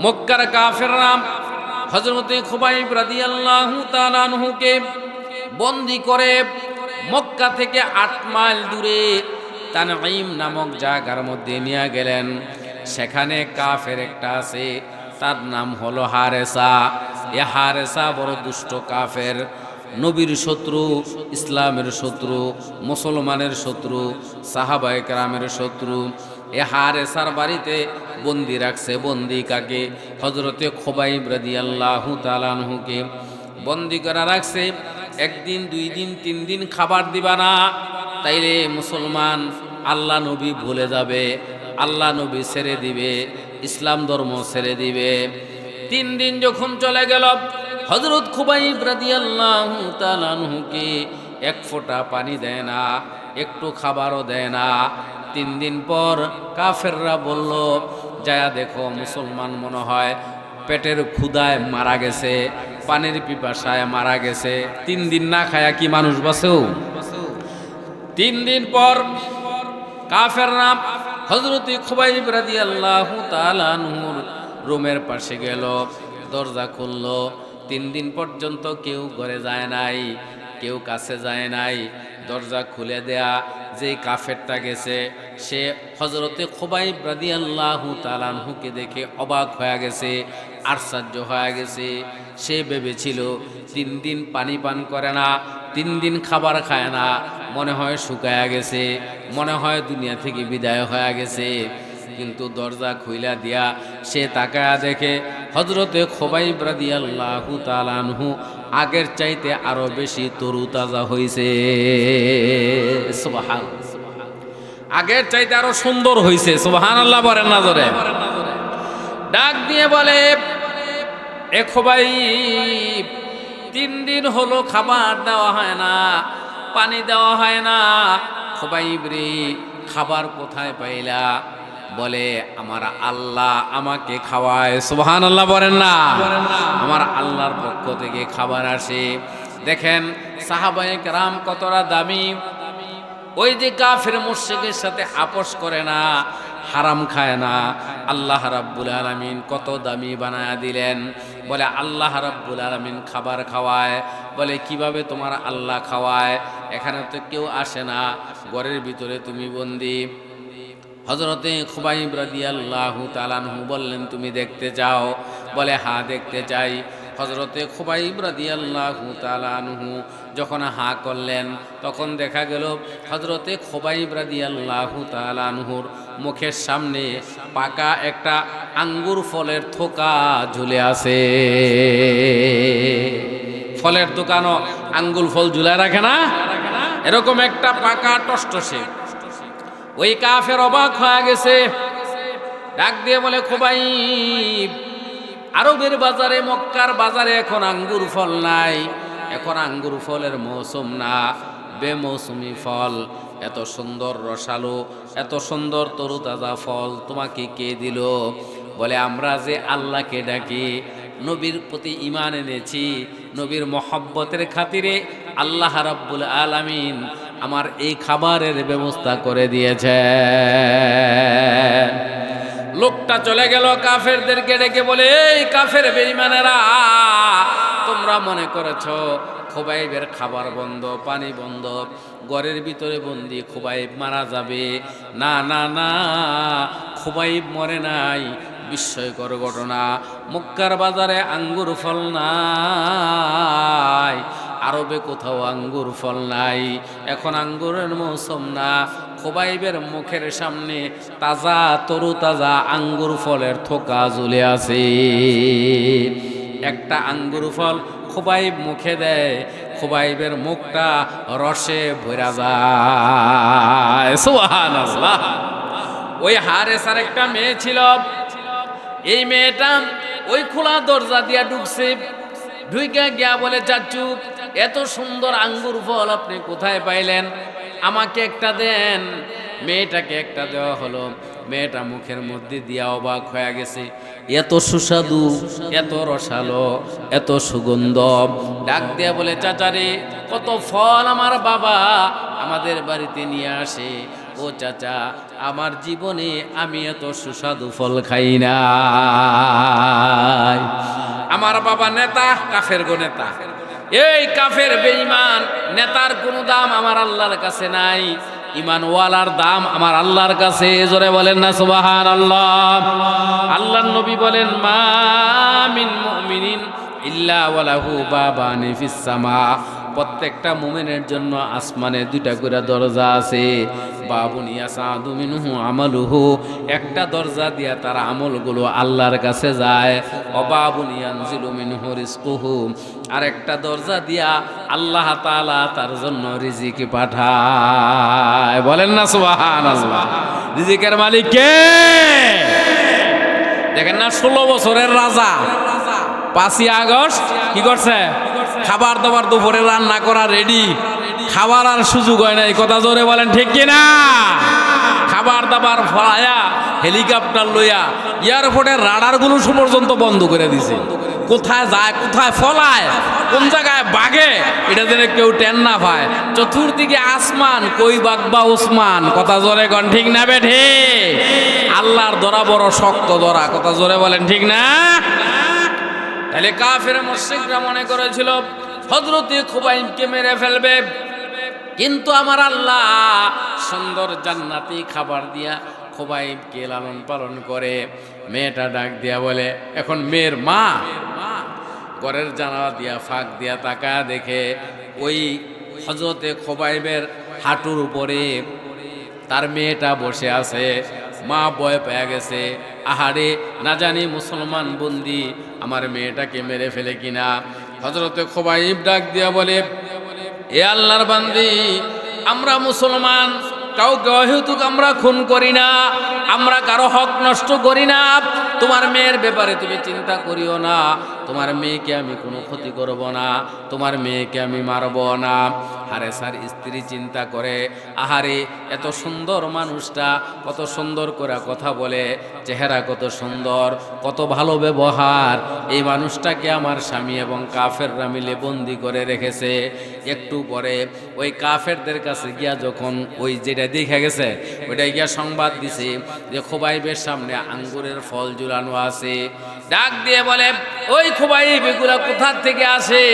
মক্কার কাফেররা হযরতে খুবাইব রাদিয়াল্লাহু তাআলা আনহুকে বন্দী করে মক্কা থেকে 8 মাইল দূরে তানঈম নামক জায়গার মধ্যে নিয়ে গেলেন। সেখানে কাফের একটা আছে, তার নাম হলো হারেসা। এ হারেসা বড় দুষ্ট কাফের, নবীর শত্রু, ইসলামের শত্রু, মুসলমানের শত্রু, সাহাবায়ে কেরামের শত্রু। এ হারেসার বাড়িতে বন্দি রাখছে। বন্দি কাকে? হযরতে খুবাইব রাদিয়াল্লাহু তাআলা আনহুকে বন্দি করে রাখছে। 1 দিন 2 দিন 3 দিন খাবার দিবা না, তাইলে মুসলমান আল্লাহ নবী ভুলে যাবে, আল্লাহ নবী ছেড়ে দিবে, ইসলাম ধর্ম ছেড়ে দিবে। 3 দিন যখন চলে গেল, হযরত খুবাইব রাদিয়াল্লাহু তাআলা আনহুকে 1 ফোঁটা পানি দেয় না, একটু খাবারও দেয় না। 3 দিন পর কাফেররা বলল, যায়া দেখো মুসলমান মনে হয় পেটের ক্ষুধায় মারা গেছে, পানির পিপাসায় মারা গেছে। 3 দিন না খায়া কি মানুষ বাঁচেও? 3 দিন পর কাফেররা হযরত খুবাইব রাদিয়াল্লাহু তাআলা আনহুর রুমের পাশে গেল, দরজা খুলল। 3 দিন পর্যন্ত কেউ ঘরে যায় নাই, কেউ কাছে যায় নাই। দরজা খুলে দেয়া যে কাফেরটা গেছে, সে হযরতে খুবাইব রাদিয়াল্লাহু তাআলা আনহুকে দেখে অবাক হয়ে গেছে, আশ্চর্য হয়ে গেছে। সে ভেবেছিল 3 দিন পানি পান করে না, 3 দিন খাবার খায় না, মনে হয় শুকায়া গেছে, মনে হয় দুনিয়া থেকে বিদায় হয়ে গেছে। কিন্তু দরজা খুইলা দিয়া সে তাকায়া দেখে হযরতে খুবাইব রাদিয়াল্লাহু তাআলা আনহু আগের চাইতে আরো বেশি তরুতাজা হইছে। সুবহানাল্লাহ, আগের চাইতে আরো সুন্দর হইছে। সুবহানাল্লাহ বলেন না জোরে? ডাক দিয়ে বলে, এ খুবাইব, 3 দিন হলো খাবার দেওয়া হয় না, পানি দেওয়া হয় না। খুবাইব রে, খাবার কোথায় পাইলা? বলে, আমার আল্লাহ আমাকে খাওয়ায়। সুবহানাল্লাহ বলেন না? আমার আল্লাহর পক্ষ থেকে খাবার আসে। দেখেন সাহাবায়ে কেরাম কতটা দামি। ওই যে কাফের মুশরিকের সাথে আপোষ করে না, হারাম খায় না, আল্লাহ রাব্বুল আলামিন কত দামি বানায়া দিলেন। বলে আল্লাহ রাব্বুল আলামিন খাবার খাওয়ায়। বলে কিভাবে তোমার আল্লাহ খাওয়ায়? এখানে তো কেউ আসে না, ঘরের ভিতরে তুমি বন্দী। হযরতে খুবাইব রাদিয়াল্লাহু তাআলা আনহু বললেন, তুমি দেখতে চাও? বলে হ্যাঁ দেখতে চাই। হযরতে খুবাইব রাদিয়াল্লাহু তাআলা আনহু যখন হা করলেন, তখন দেখা গেল হযরতে খুবাইব রাদিয়াল্লাহু তাআলা আনহুর মুখের সামনে পাকা একটা আঙ্গুর ফলের থোকা ঝুলে আছে। ফলের দোকানও আঙ্গুর ফল ঝুলায় রাখে না? এরকম একটা পাকা টসটসে। ওই কাফের অবাক হয়ে গেছে, ডাক দিয়ে বলে, খুবাইব, আরবের বাজারে, মক্কার বাজারে এখন আঙ্গুর ফল নাই, এখন আঙ্গুর ফলের মৌসুম না, বেমৌসুমি ফল। এত সুন্দর রসালো, এত সুন্দর তরুতাজা ফল তোমাকে কে দিল? বলে আমরা যে আল্লাহকে ডাকি, নবীর প্রতি ঈমান এনেছি, নবীর মহব্বতের খাতিরে আল্লাহ রাব্বুল আলামিন আমার এই খাবারের ব্যবস্থা করে দিয়েছে। লোকটা চলে গেল, কাফেরদেরকে ডেকে বলে, এই কাফের বেঈমানেরা, তোমরা মনে করেছো খুবাইবের খাবার বন্ধ, পানি বন্ধ, ঘরের ভিতরে বন্দি, খুবাইব মারা যাবে? না না না, খুবাইব মরে নাই। বিস্ময়কর ঘটনা, মক্কার বাজারে আঙ্গুর ফল নাই, আরবে কোথাও আঙ্গুর ফল নাই, এখন আঙ্গুরের মৌসুম না। খুবাইবের মুখের সামনে তাজা তরুতাজা আঙ্গুর ফলের থোকা ঝুলে আছে। একটা আঙ্গুর ফল খুবাইব মুখে দেয়, খুবাইবের মুখটা রসে ভরা যায়। সুবহানাল্লাহ। ওই হারেসার একটা মেয়ে ছিল, এই মেয়েটা ওই খোলা দরজা দিয়া ঢুকছে। ঢুইকা গিয়া বলে, চাচু, এত সুন্দর আঙ্গুর ফল আপনি কোথায় পাইলেন? আমাকে একটা দেন। মেয়েটাকে একটা দেওয়া হলো। মেয়েটা মুখের মধ্যে দিয়া অবাক হয়ে গেছে, এত সুস্বাদু, এত রসালো, এত সুগন্ধ। ডাক দিয়া বলে, চাচারে, কত ফল আমার বাবা আমাদের বাড়িতে নিয়ে আসে। ও চাচা, আমার জীবনে আমি এত সুস্বাদু ফল খাই না। বাবা নেতা, কাফের গো নেতা। এই কাফের বেঈমান নেতার কোনো দাম আমার আল্লাহর কাছে নাই, ইমানওয়ালার দাম আমার আল্লাহর কাছে। জোরে বলেন না সুবহানাল্লাহ। আল্লাহর নবী বলেন, মা মিন মুমিনিন ইল্লা ওয়ালাহু বাবানি ফিস সামা। প্রত্যেকটা মুমিনের জন্য আসমানে দুইটা করে দরজা আছে। বাবুন ইয়াসাদু মিনহু আমালুহু, একটা দরজা দিয়া তার আমলগুলো আল্লাহর কাছে যায়। ও বাবুন ইয়ানজিলু মিনহু রিজকুহু, আর একটা দরজা দিয়া আল্লাহ তাআলা তার জন্য রিজিক পাঠায়। বলেন না সুবহানাল্লাহ। রিজিকের মালিক কে? দেখেন না, 16 বছরের রাজা 5ই আগস্ট কি করছে? খাবার দাবার দুপুরে রান্না করা রেডি, খাবার আর সুযোগ হয় না। এই কথা জোরে বলেন ঠিক কিনা? খাবার দাবার ফলায়া হেলিকপ্টার লইয়া এয়ারপোর্টের রাডারগুলো পর্যন্ত বন্ধ করে দিছে। কোথায় যায়, কোথায় ফলায়, কোন জায়গায় বাগে, এটা যেন কেউ টেন না পায়। চতুর্দিকে আসমান, কই বাগবা ওসমান। কথা জোরে কন ঠিক না বেঠে? আল্লাহর ধরা বড় শক্ত ধরা। কথা জোরে বলেন ঠিক না? তাহলে কাফের মুশরিকরা মনে করেছিল হযরতে খুবাইবকে মেরে ফেলবে, কিন্তু আমার আল্লাহ সুন্দর জান্নাতি খাবার দিয়া খুবাইবকে লালন পালন করে। মেয়েটা ডাক দিয়া বলে, এখন মেয়ের মা ঘরের জানালা দিয়া ফাঁক দিয়া তাকায় দেখে ওই হযরতে খুবাইবের হাঁটুর উপরে তার মেয়েটা বসে আছে। মা ভয় পেয়ে গেছে, আহারে না জানি মুসলমান বন্দি আমার মেয়েটাকে মেরে ফেলে কিনা। হযরতে খুবাইব ডাক দিয়া বলে, এ আল্লাহর বান্দি, আমরা মুসলমান, কাউকে অহেতুক আমরা খুন করি না, আমরা কারো হক নষ্ট করি না। তোমার মেয়ের ব্যাপারে তুমি চিন্তা করিও না, তোমার মেয়েকে আমি কোনো ক্ষতি করব না, তোমার মেয়েকে আমি মারব না। আরে স্যার, স্ত্রী চিন্তা করে, আহারে এত সুন্দর মানুষটা কত সুন্দর করে কথা বলে, চেহারা কত সুন্দর, কত ভালো ব্যবহার, এই মানুষটাকে আমার স্বামী এবং কাফেররা মিলে বন্দি করে রেখেছে। একটু পরে ওই কাফেরদের কাছে গিয়া যখন ওই যেটা দেখা গেছে ওইটা গিয়া সংবাদ দিছে যে খুবাইবের সামনে আঙ্গুরের ফল ঝুলানো আছে। ডাক দিয়ে বলে, ওই খুবাইব এগুলা কোথা থেকে আসে?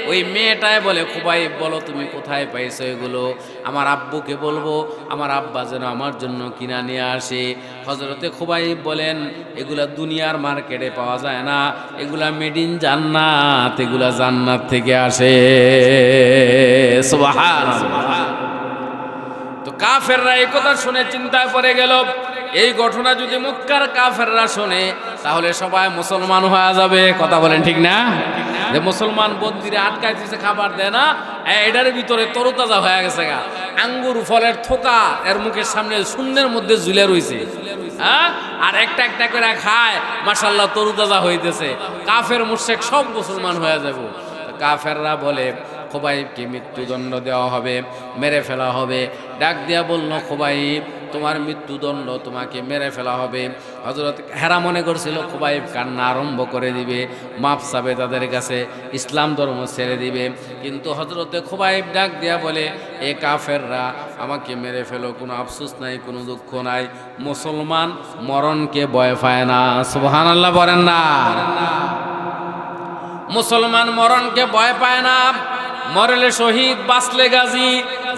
ওই মেয়েটাই বলে, খুবাইব বলো তুমি কোথায় পাইছো এগুলো? আমার আব্বুকে বলবো, আমার আব্বা যেন আমার জন্য কিনা নিয়ে আসে। হযরতে খুবাইব বলেন, এগুলা দুনিয়ার মার্কেটে পাওয়া যায় না, এগুলা মেড ইন জান্নাত, এগুলা জান্নাত থেকে আসে। সুবহানাল্লাহ। তো কাফেররা এই কথা শুনে চিন্তায় পড়ে গেল, এই ঘটনা যদি মক্কার কাফেররা শোনে তাহলে সবাই মুসলমান হয়ে যাবে। কথা বলেন ঠিক না? যে মুসলমান বন্দিরে আটকায় দিয়েছে, খাবার দেয় না, এটার ভিতরে তরতাজা হয়ে গেছে গা, আঙ্গুর ফলের থোকা এর মুখের সামনে শূন্যের মধ্যে ঝুলে রয়েছে, হ্যাঁ, আর একটা একটা করে খায়, মাশাআল্লাহ তরতাজা হইতেছে। কাফের মুশরিক সব মুসলমান হয়ে যাবে। কাফেররা বলে, খুবাইবকে মৃত্যুদণ্ড দেওয়া হবে, মেরে ফেলা হবে। ডাক দিয়া বলল, খুবাইব তোমার মৃত্যুদণ্ড, তোমাকে মেরে ফেলা হবে। হযরত হেরা মনে করছিল খুবাইব কান্না আরম্ভ করে দিবে, মাপ চাবে তাদের কাছে, ইসলাম ধর্ম ছেড়ে দিবে। কিন্তু হযরতে খুবাইব ডাক দিয়া বলে, এ কাফেররা আমাকে মেরে ফেলো, কোনো আফসোস নাই, কোনো দুঃখ নাই, মুসলমান মরণকে ভয় পায় না। সুবহানাল্লাহ বলেন না? মুসলমান মরণকে ভয় পায় না, মরলে শহীদ, বাঁচলে গাজী,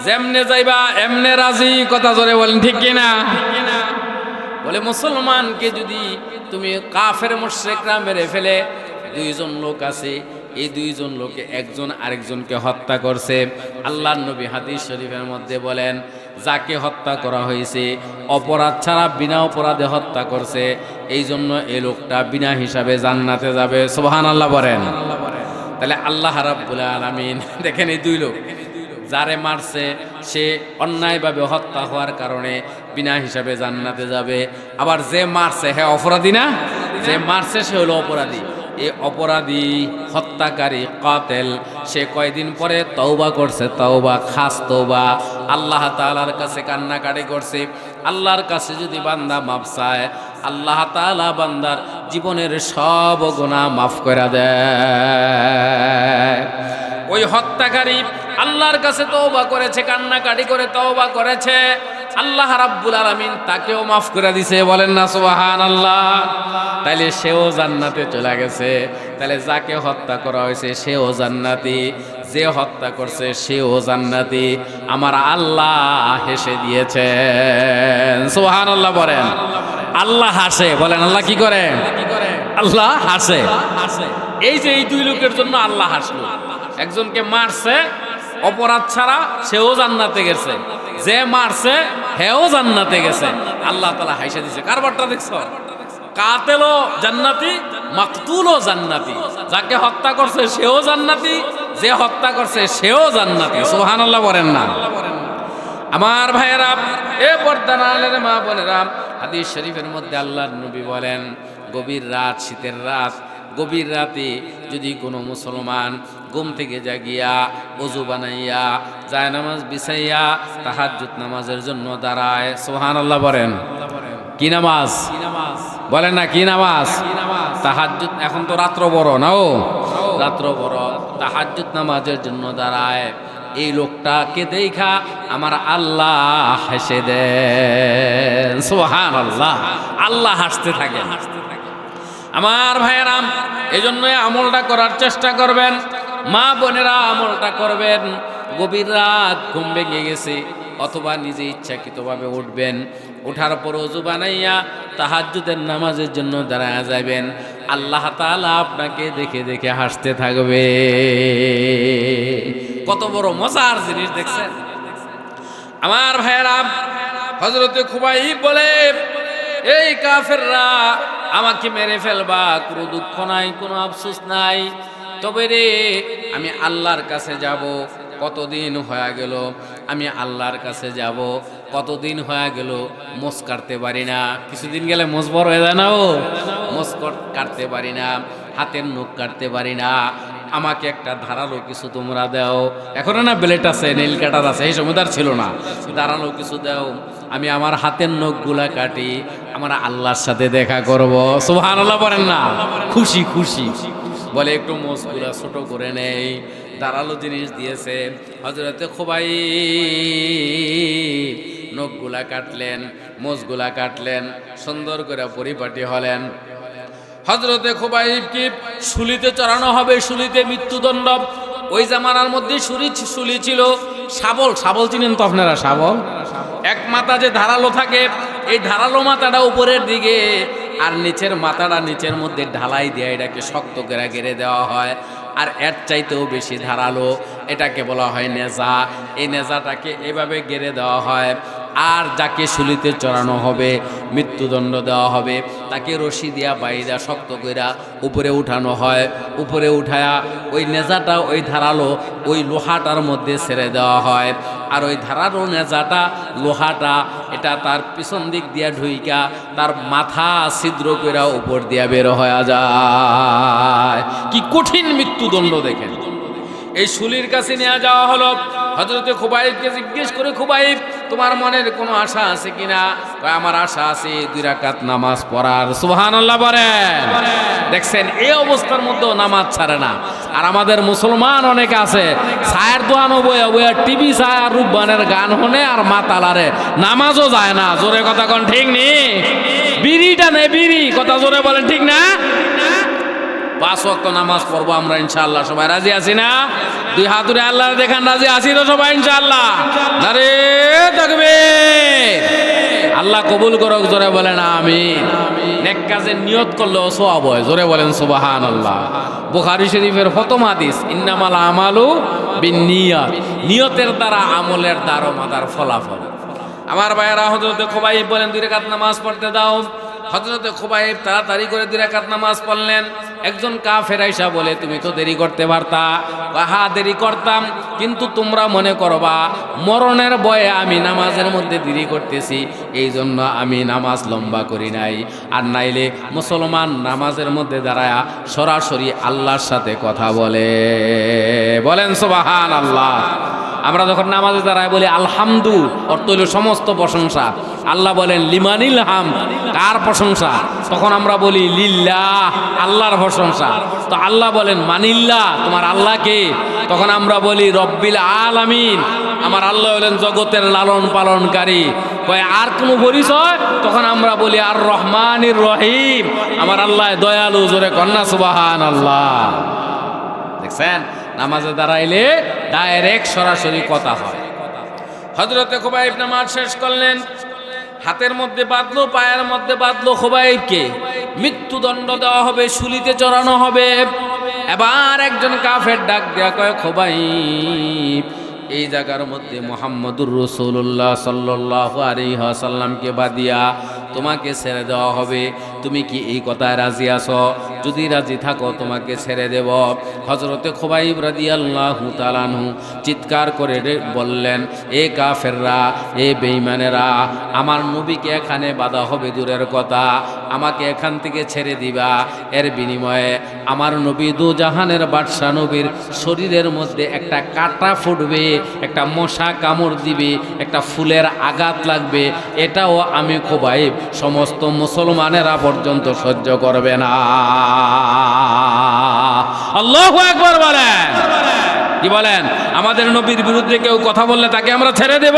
যেমনে যাইবা এমনে রাজি। কথা জোরে বলেন ঠিক কিনা? বলে মুসলমানকে যদি তুমি কাফের মুশরিকরা মেরে ফেলে, দুইজন লোক আছে, এই দুইজন লোকে একজন আরেকজনকে হত্যা করছে। আল্লাহর নবী হাদিস শরীফের মধ্যে বলেন, যাকে হত্যা করা হয়েছে অপরাধ ছাড়া বিনা অপরাধে হত্যা করছে, এই জন্য এই লোকটা বিনা হিসাবে জান্নাতে যাবে। সুবহানাল্লাহ বলেন। তাহলে আল্লাহ রাব্বুল আলামিন দেখেন, এই দুই লোক যারে মারছে সে অন্যায়ভাবে হত্যা হওয়ার কারণে বিনা হিসাবে জান্নাতে যাবে, আবার যে মারছে হ্যাঁ অপরাধী না, যে মারছে সে হলো অপরাধী। এই অপরাধী হত্যাকারী কাতেল সে কয়দিন পরে তওবা করছে, তওবা, খাস তওবা, আল্লাহ তাআলার কাছে কান্নাকাটি করছে। আল্লাহর কাছে যদি বান্দা মাফ চায়, আল্লাহ তাআলা বান্দার জীবনের সব গুনাহ মাফ করে দেয়। ওই হত্যাকারী আল্লাহর কাছে তওবা করেছে, কান্নাকাটি করে তওবা করেছে, আল্লাহ রাব্বুল আলামিন তাকেও মাফ করে দিছে, বলেন না সুবহানাল্লাহ। তাইলে সেও জান্নাতে চলে গেছে। তাহলে যাকে হত্যা করা হয়েছে সেও জান্নাতি, যে হত্যা করছে সেও জান্নাতি। আমার আল্লাহ হেসে দিয়েছেন, সুবহানাল্লাহ বলেন। আল্লাহ হাসে, বলেন আল্লাহ কি করে? আল্লাহ হাসে। এই যে এই দুই লোকের জন্য আল্লাহ হাসলো। একজনকে মারছে অপরাধ ছাড়া, সেও জান্নাতে গেছে, যে মারছে হেও জান্নাতে গেছে। আল্লাহ তাআলা হাসে দিয়েছে। কারবারটা দেখছো? কাতেলও জান্নাতি, মাকতুলও জান্নাতি। যাকে হত্যা করছে সেও জান্নাতি, যে হত্যা করছে সেও জান্নাতি। সুবহানাল্লাহ বলেন না? আমার ভাইয়েরা, এ পর্দার আড়ালের মা বোনেরা, হাদিস শরীফের মধ্যে আল্লাহর নবী বলেন, গভীর রাত, শীতের রাত, গভীর রাতে যদি কোনো মুসলমান ঘুম থেকে জাগিয়া ওযু বানাইয়া জায়নামাজ বিছাইয়া তাহাজ্জুদ নামাজের জন্য দাঁড়ায়, সুবহানাল্লাহ বলেন। কি নামাজ বলেন না? কি নামাজ? তাহাজ্জুদ। এখন তো রাত্র বড় না, ও রাত্র বড়, তাহাজ্জুদ নামাজের জন্য দাঁড়ায়। এই লোকটাকে দেখা আমার আল্লাহ হেসে দেন, সুবহানাল্লাহ। আল্লাহ হাসতে থাকে। আমার ভাইয়েরা, এই জন্য আমলটা করার চেষ্টা করবেন। মা বোনেরা আমলটা করবেন। গভীর রাত ঘুম ভেঙে গেছে, অথবা নিজে ইচ্ছাকৃতভাবে উঠবেন। ওঠার পর ওযু বানাইয়া তাহাজ্জুদের নামাজের জন্য দাঁড়ায়া যাবেন। আল্লাহ তাআলা আপনাকে দেখে দেখে হাসতে থাকবে। কত বড় মজার জিনিস দেখছেন আমার ভাইয়েরা। হযরতে খুবাইব বলে, এই কাফেররা আমাকে মেরে ফেলবা, কোনো দুঃখ নাই, কোনো আফসোস নাই, তবে রে আমি আল্লাহর কাছে যাব। কতদিন হয়ে গেল আমি আল্লাহর কাছে যাব, কতদিন হয়ে গেল মোষ কাটতে পারি না। কিছুদিন গেলে মোষ বড় হয়ে যায় না, ও মোষ কাটতে পারি না, হাতের নখ কাটতে পারি না। আমাকে একটা ধারালো কিছু তোমরা দাও। এখনো না ব্লেড আছে, নীল কাটার আছে, এই সময় তার ছিল না। ধারালো কিছু দাও, আমি আমার হাতের নখগুলা কাটি, আমরা আল্লাহর সাথে দেখা করব। সুবহানাল্লাহ বলেন না? খুশি খুশি বলে একটু মোষগুলা ছোট করে নেই। ধারালো জিনিস দিয়েছে। হযরতে খুবাইব নখগুলা কাটলেন, মোষগুলা কাটলেন, সুন্দর করে পরিপাটি হলেন। হযরতে খুবাইব কি শুলিতে চড়ানো হবে, শুলিতে মৃত্যুদণ্ড। ওই জামানার মধ্যে শুলি ছিল শাবল। শাবল চিনেন তো আপনারা? শাবল এক মাথা যে ধারালো থাকে, এই ধারালো মাথাটা উপরের দিকে, আর নিচের মাথাটা নিচের মধ্যে ঢালাই দিয়ে এটাকে শক্ত করে গেড়ে দেওয়া হয়। আর এর চাইতেও বেশি ধারালো, এটাকে বলা হয় নেজা। এই নেজাটাকে এভাবে গেড়ে দেওয়া হয়। আর যাকে শুলিতে চড়ানো হবে, মৃত্যুদণ্ড দেওয়া হবে, তাকে রশি দিয়া বাইরা শক্ত কইরা উপরে উঠানো হয়। উপরে উঠায়া ওই নেজাটা, ওই ধারালো ওই লোহাটার মধ্যে ছেড়ে দেওয়া হয়। আর ওই ধারালো নেজাটা, লোহাটা, এটা তার পিছন দিক দিয়া ঢুইকা তার মাথা ছিদ্র কইরা উপর দিয়া বের হয়ে যায়। কি কঠিন মৃত্যুদণ্ড দেখেন। এই শুলির কাছে নিয়ে যাওয়া হলো। হযরতে খুবাইবকে জিজ্ঞেস করে, খুবাইব তোমার মনের কোনো আশা আছে কিনা? আমার আশা আছে 2 রাকাত নামাজ পড়ার। সুবহানাল্লাহ বলেন। দেখছেন এই অবস্থার মধ্যেও নামাজ ছাড়ে না। আর আমাদের মুসলমান অনেকে আছে, ছায়ের দোয়ানো বইয়া বইয়া টিভি চায় আর রূপবানের গান শোনে আর মাতালারে, নামাজও যায় না। জোরে কথা কোন ঠিক নেই? বিড়িটা নেই, বিড়ি, কথা জোরে বলেন ঠিক না? 5 ওয়াক্ত নামাজ পড়বো আমরা ইনশাআল্লাহ। সবাই রাজি আছি না? 2 হাত তুলে আল্লাহ দেখান, রাজি আছি তো সবাই ইনশাআল্লাহ? নারে তাকবীর। আল্লাহ কবুল করুক, জোরে বলেন আমিন। নেক কাজে নিয়ত করলে সওয়াব হয়, জোরে বলেন সুবহানাল্লাহ। বুখারী শরীফের প্রথম হাদিস, ইন্নামাল আমালু বিন্নিয়াত। নিয়তের দ্বারা আমলের দারোমাদার ফলাফল। আমার ভাইয়েরা, হযরতে খুবাইব বলেন 2 রাকাত নামাজ পড়তে দাও। হযরতে খুবাইব তাড়াতাড়ি করে 2 রাকাত নামাজ পড়লেন। একজন কাফের আইসা বলে, তুমি তো দেরি করতে পারতা। হ্যাঁ দেরি করতাম, কিন্তু তোমরা মনে করবা মরণের ভয়ে আমি নামাজের মধ্যে দেরি করতেছি, এই জন্য আমি নামাজ লম্বা করি নাই। আর নাইলে মুসলমান নামাজের মধ্যে দাঁড়ায়া সরাসরি আল্লাহর সাথে কথা বলে। বলেন সুবহানাল্লাহ। আমরা যখন নামাজে দাঁড়ায় বলি আলহামদু, অর্থ হইল সমস্ত প্রশংসা। আল্লাহ বলেন লিমানিল হামদ, কার প্রশংসা? তখন আমরা বলি লিল্লাহ, আল্লাহর প্রশংসা। তো আল্লাহ বলেন মানিল্লাহ, তোমার আল্লাহকে? তখন আমরা বলি রব্বিল আলামিন, আমার আল্লাহ হলেন জগতের লালন পালনকারী। কয় আর কোনো পরিচয়? তখন আমরা বলি আর রহমানির রহিম, আমার আল্লাহ দয়ালু। জোরে কন্যা সুবহানাল্লাহ। দেখছেন, নামাজে দাঁড়াইলে ডাইরেক্ট সরাসরি কথা হয়। হযরতে খুবাইব নামাজ শেষ করলেন, হাতের মধ্যে বাঁধলো, পায়ের মধ্যে বাঁধলো। খুবাইবকে মৃত্যুদণ্ড দেওয়া হবে, শুলিতে চড়ানো হবে। এবার একজন কাফের ডাক দেয়া কয়, খুবাইব, এই জায়গার মধ্যে মুহাম্মদুর রাসূলুল্লাহ সাল্লাল্লাহু আলাইহি ওয়াসাল্লামকে বাদিয়া তোমাকে ছেড়ে দেওয়া হবে। তুমি কি এই কথায় রাজি আছো? যদি রাজি থাকো তোমাকে ছেড়ে দেব। হযরতে খুবাইব রাদিয়াল্লাহু তাআলা আনহু চিৎকার করে বললেন, এ কাফেররা, এ বেঈমানেরা, আমার নবীকে এখানে বাধা হবে দূরের কথা, আমাকে এখান থেকে ছেড়ে দিবা। এর বিনিময়ে আমার নবী দু জাহানের বাদশা নবীর শরীরের মধ্যে একটা কাঁটা ফুটবে, একটা মশা কামড় দিবে, একটা ফুলের আঘাত লাগবে। এটাও আমি খুবাইব সমস্ত মুসলমানেরা পর্যন্ত সহ্য করবে না। আল্লাহু আকবার বলেন। কি বলেন? আমাদের নবীর বিরুদ্ধে কেউ কথা বললে তাকে আমরা ছেড়ে দেব?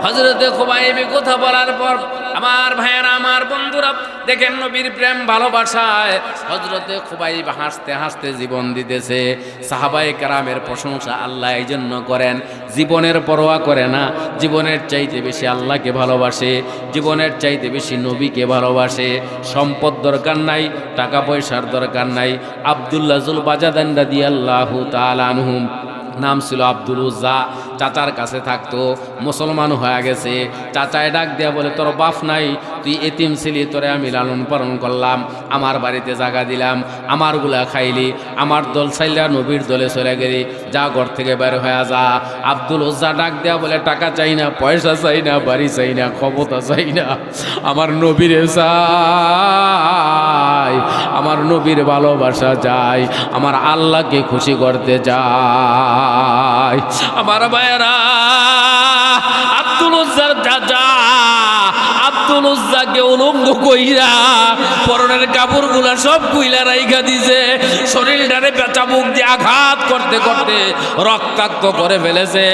হযরতে খুবাইব কথা বলার পর আমার ভাইয়েরা, আমার বন্ধুরা, দেখেন নবীর প্রেম ভালোবাসায় হযরতে খুবাইব হাসতে হাসতে জীবন দিতেছে। সাহাবায়ে কেরামের প্রশংসা আল্লাহ এই জন্য করেন, জীবনের পরোয়া করে না, জীবনের চাইতে বেশি আল্লাহকে ভালোবাসে, জীবনের চাইতে বেশি নবীকে ভালোবাসে। সম্পদ দরকার নাই, টাকা পয়সার দরকার নাই। আব্দুল্লাহ জুল বাজাদান রাদিয়াল্লাহু তাআলা আনহু, নাম ছিল আব্দুল উজ্জা, চাচার কাছে থাকতো, মুসলমান হয়ে গেছে। চাচায় ডাক দেয়া বলে, তোর বাপ নাই, তুই এতিম ছিলি, তোরে আমি লালন পালন করলাম, আমার বাড়িতে জায়গা দিলাম, আমারগুলা খাইলি, আমার দল চাইলা নবীর দলে চলে গেলি, যা ঘর থেকে বের হয়ে যা। আব্দুল উজ্জা ডাক দেয়া বলে, টাকা চাই না, পয়সা চাই না, বাড়ি চাই না, ক্ষমতা চাই না, আমার নবীরে চাই, আমার নবীর ভালোবাসা চাই, আমার আল্লাহকে খুশি করতে চাই। আমার ভাইয়েরা, আব্দুল উজ্জার চাচা আব্দুল উজ্জাকে উলঙ্গ কইরা পরনের কাপড়গুলা সব কুইলা রাইখা দিছে, শরীরটারে চাবুক দিয়ে আঘাত করতে করতে রক্তাক্ত করে ফেলেছে।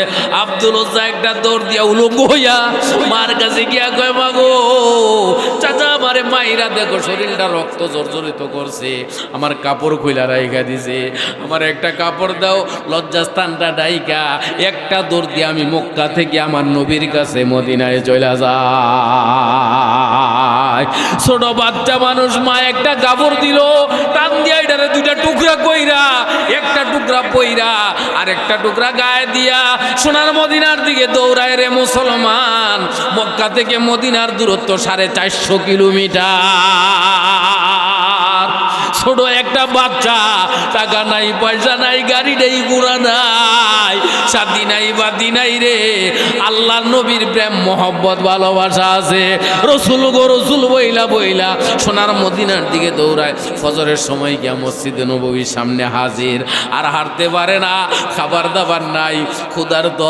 আব্দুল উজ্জা একটা দৌড় দিয়া উলঙ্গ হইয়া মার কাছে গিয়া কয়, মাগো চাচা আমারে মাইরা দেখো, শরীরটা রক্ত জর্জরিত করছে, আমার কাপড় খুইলা রাইখা দিছে, আমার একটা কাপড় দাও, লজ্জাস্থানটা ডাইকা একটা দৌড় দিয়ে আমি মক্কা থেকে আমার নবীর কাছে মদিনায় চলে যায়। ছোট বাচ্চা মানুষ, মা একটা কাপড় দিল, টান দিয়া এটারে দুইটা টুকরা কইরা, একটা টুকরা পইরা আর একটা টুকরা গায়ে দিয়া সোনার মদিনার দিকে দৌড়ায় রে মুসলমান। মক্কা থেকে মদিনার দূরত্ব 450 কিলোমিটার। ছোট একটা বাচ্চা, টাকা নাই, পয়সা নাই, গাড়ি নেই, ঘোড়া নাই, শাদি নাই, বাদি নাই রে, আল্লাহ নবীর প্রেম মোহব্বত ভালোবাসা আছে। রসুল গো রসুল বইলা বইলা সোনার মদিনার দিকে দৌড়ায়। ফজরের সময় গিয়া মসজিদে নববীর সামনে হাজির, আর হাঁটতে পারে না, খাবার দাবার নাই, ক্ষুধার্ত।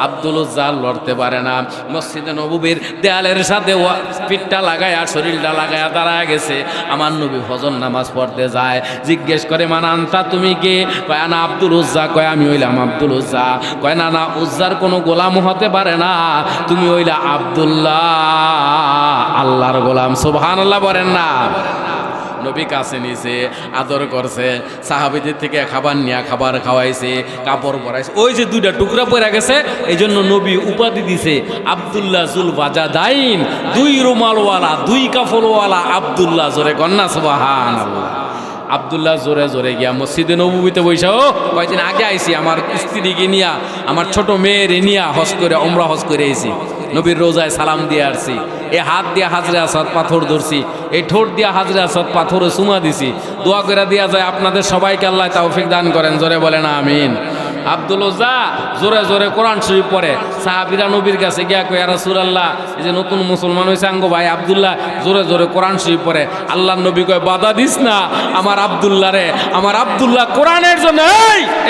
আব্দুল উজ্জা লড়তে পারে না, মসজিদে নববীর দেয়ালের সাথে পিঠটা লাগায়া, শরীরটা লাগায়া দাঁড়ায় গেছে। আমার নবী ফজর নামাজ পড়তে যায়, জিজ্ঞেস করে, মানান্তা তুমি কে? কয় না আব্দুল উজ্জা। কয় আমি হইলাম আব্দুল উজ্জা। কয় না না, উজ্জার কোনো গোলাম হতে পারে না, তুমি হইলা আব্দুল্লাহ, আল্লাহর গোলাম। সুবহানাল্লাহ বলেন না। নবী কাছে নিছে, আদর করছে, সাহাবীদের থেকে খাবার নিয়ে খাবার খাওয়াইছে, কাপড় পরাইছে। ওই যে দুইটা টুকরা পরে গেছে, এই জন্য নবী উপাধি দিছে আব্দুল্লাহ জুল বাজাদাইন, দুই রুমালওয়ালা, দুই কাফলওয়ালা আব্দুল্লাহ। জোরে কন্যা সুবহানাল্লাহ। আব্দুল্লাহ জোরে জোরে গিয়া মসজিদে নববীতে বৈশা, ও কয়েকদিন আগে আইছি, আমার স্ত্রীকে নিয়া, আমার ছোট মেয়ের নিয়া হজ করে, ওমরা হজ করে আইছি, নবীর রোজায় সালাম দিয়ে আসছি, এই হাত দিয়া হাজরে আসাদ পাথর ধরছি, এই ঠোঁট দিয়া হাজরে আসাদ পাথরে চুমা দিছি। দোয়া করে দিয়া যায় আপনাদের সবাইকে আল্লাহ তৌফিক দান করেন। জোরে বলেন আমিন। আব্দুল উজ্জা জোরে জোরে কোরআন শরীফ পড়ে, সাহাবীরা নবীর কাছে গিয়া কই ইয়া রাসূলুল্লাহ, এই যে নতুন মুসলমান হইছে আঙ্গো ভাই আব্দুল্লাহ জোরে জোরে কোরআন শরীফ পড়ে। আল্লাহর নবী কয় বাধা দিস না আমার আব্দুল্লাহ রে, আমার আব্দুল্লাহ কোরআনের জন্য।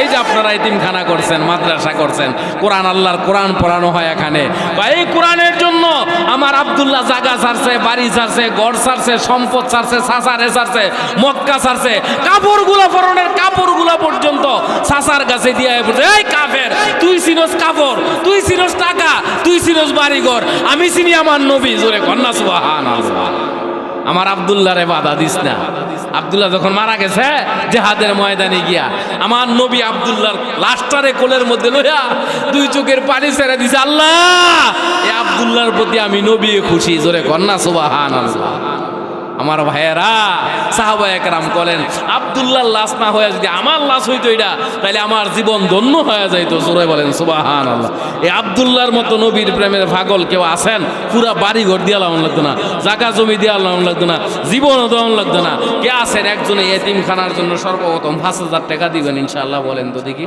এই যে আপনারা এতিমখানা করছেন, মাদ্রাসা করছেন, কোরআন আল্লাহর কোরআন পড়ানো হয় এখানে, বা এই কোরআনের জন্য আমার আব্দুল্লাহ জায়গা ছাড়ছে, বাড়ি ছাড়ছে, ঘর ছাড়ছে, সম্পদ ছাড়ছে, সাসারে ছাড়ছে, মক্কা ছাড়ছে, কাপড়গুলো পরনের কাপড়গুলো পর্যন্ত সাসার কাছে দিয়ে বলছে এই কাফের তুই চিনস কাপড়, তুই চিনস টাকা, তুই চিনস বাড়িঘর, আমি চিনি আমার নবী। জোরে কন্যা সুবহানাল্লাহ। আমার আব্দুল্লাহ রে বাধা দিস না। আব্দুল্লাহ যখন মারা গেছে জিহাদের ময়দানে গিয়া আমার নবী আব্দুল্লাহর লাশটারে কোলের মধ্যে লইয়া দুই চোখের পানি ছেড়ে দিছে, আল্লাহ এই আব্দুল্লাহর প্রতি আমি নবী খুশি। জোরে কন্যা সুবহানাল্লাহ। আমার ভাইয়েরা সাহাবায়ে কেরাম বলেন আব্দুল্লাহর লাশ না হয়ে যদি আমার লাশ হইতো এটা, তাহলে আমার জীবন ধন্য হয়ে যাইতো। জোরে বলেন সুবহানাল্লাহ। এই আব্দুল্লাহর মতো নবীর প্রেমের পাগল কেউ আছেন? পুরা বাড়ি ঘর দিয়ে লাগানো লাগতো না, জায়গা জমি দিয়ে লাগানো লাগতো না, জীবনও দেওয়ান লাগতো না। কে আছেন একজনে এতিমখানার জন্য সর্বপ্রথম 5,000 টাকা দিবেন ইনশাআল্লাহ? বলেন তো দেখি।